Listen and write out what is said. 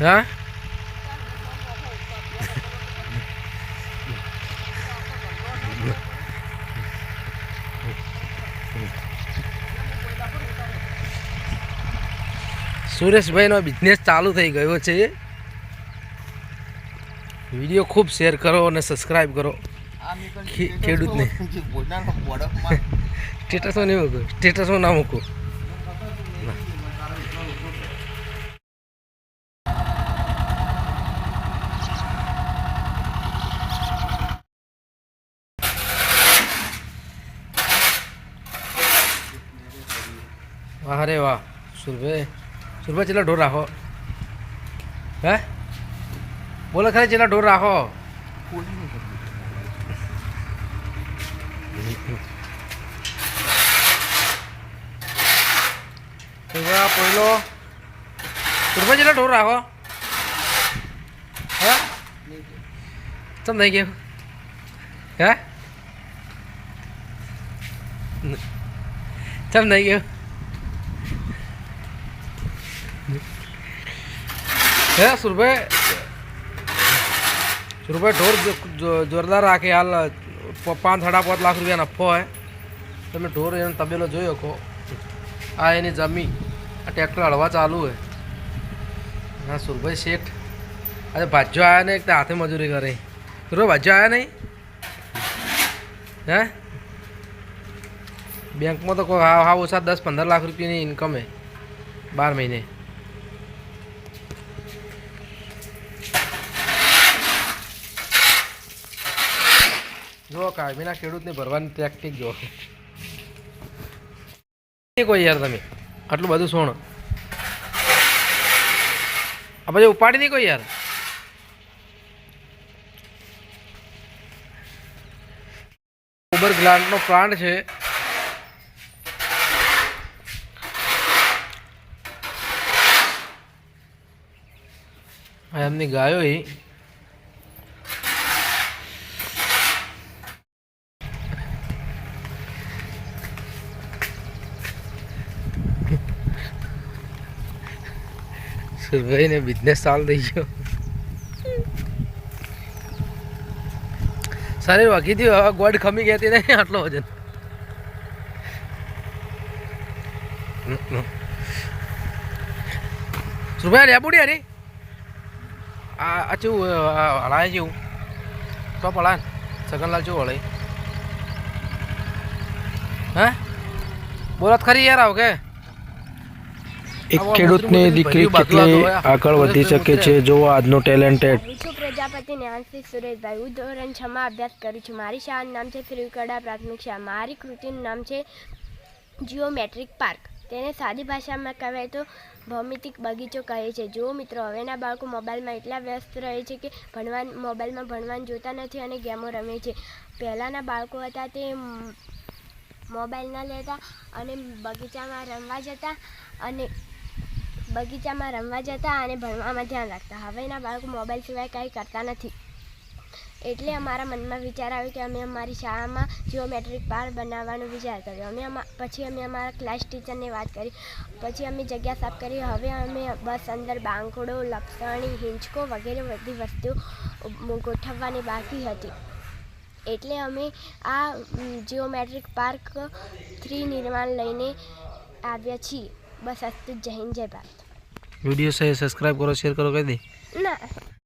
હા સુરેશભાઈનો બિઝનેસ ચાલુ થઈ ગયો છે. વિડીયો ખૂબ શેર કરો અને સબસ્ક્રાઈબ કરો. ખેડૂતને સ્ટેટસમાં નહીં મૂકું, સ્ટેટસમાં ના મૂકું. વાહ રે વાહ સુરભાઈ, સુરભાઈ ચેલા ઢોર રાખો? હે બોલો ખરી ચેલા ઢોર રાખો? પહેલો સુરભાઈ ચેલા ઢોર રાખો? હે ચમ થઈ ગયું? હે ચમ થઈ ગયું? હે સુરભાઈ, સુરભાઈ ઢોર જોરદાર રાખે. હાલ 5-5.5 લાખ રૂપિયા નફો હે. તમે ઢોર એનો તબેલો જોઈ શકો. આ એની જમીન, આ ટ્રેક્ટર હળવા ચાલુ હે. હા સુરભાઈ શેઠ આજે ભાજ્યો આવ્યા ને એક તો હાથે મજૂરી કરે. સુરભાઈ ભાજ્યો આવ્યા નહીં? હે બેંકમાં તો કોઈ હા ઓછા 10-15 લાખ રૂપિયાની ઇન્કમ હે 12 મહિને. જો કાયમીના ખેડૂતને ભરવાની ટેક્ટિક જો કોઈ યાર તમે આટલું બધું સોણ આ પછી ઉપાડી નહીં કોઈ યાર. ગોબર ગ્લાન્ટનો પ્લાન્ટ છે. આ એમની ગાયો હી સુરભાઈ ને બિઝનેસ ચાલુ થઈ ગયો. શરીર વાગી થયું, ગોડ ખમી ગઈ હતી નહીં આટલો વજન. સુરભાઈ લેબુડી અરે આ ચેવું હળાય જેવું તો પડા સગનલાલ ચેવું હળાય? હે બોલત ખરી યાર આવ કે એક ખેડૂતની દીકરી કેટલી આગળ વધી શકે છે જોવો આજનો ટેલેન્ટેડ. છું પ્રજાપતિ નેહાંશી સુરેશભાઈ. હું ધોરણ 6 માં અભ્યાસ કરું છું. મારી શાળાનું નામ છે ફ્રીકડા પ્રાથમિક શાળા. મારી કૃતિનું નામ છે જીઓમેટ્રિક પાર્ક. તેને સાદી ભાષામાં કહેવાય તો ભૌમિતિક બગીચો કહે છે. જો મિત્રો હવેના બાળકો મોબાઈલમાં એટલા વ્યસ્ત રહે છે કે મોબાઈલમાં ભણવાનું જોતા નથી અને ગેમો રમે છે. પહેલાંના બાળકો હતા તે મોબાઈલ ન લેતા અને બગીચામાં રમવા જતા અને ભણવામાં ધ્યાન રાખતા. હવેના બાળકો મોબાઈલ સિવાય કંઈ કરતા નથી. એટલે અમારા મનમાં વિચાર આવ્યો કે અમે અમારી શાળામાં જીઓમેટ્રિક પાર્ક બનાવવાનો વિચાર કર્યો. પછી અમે અમારા ક્લાસ ટીચરને વાત કરી. પછી અમે જગ્યા સાફ કરી. હવે અમે બસ અંદર બાંકડો, લપસણી, હિંચકો વગેરે બધી વસ્તુઓ ગોઠવવાની બાકી હતી. એટલે અમે આ જીઓમેટ્રિક પાર્ક 3 નિર્માણ લઈને આવ્યા છીએ. બસ અસ્તુ. જય હિન્દ, જય ભારત. વિડીયો સબસ્ક્રાઈબ કરો, શેર કરો, કહી દે ના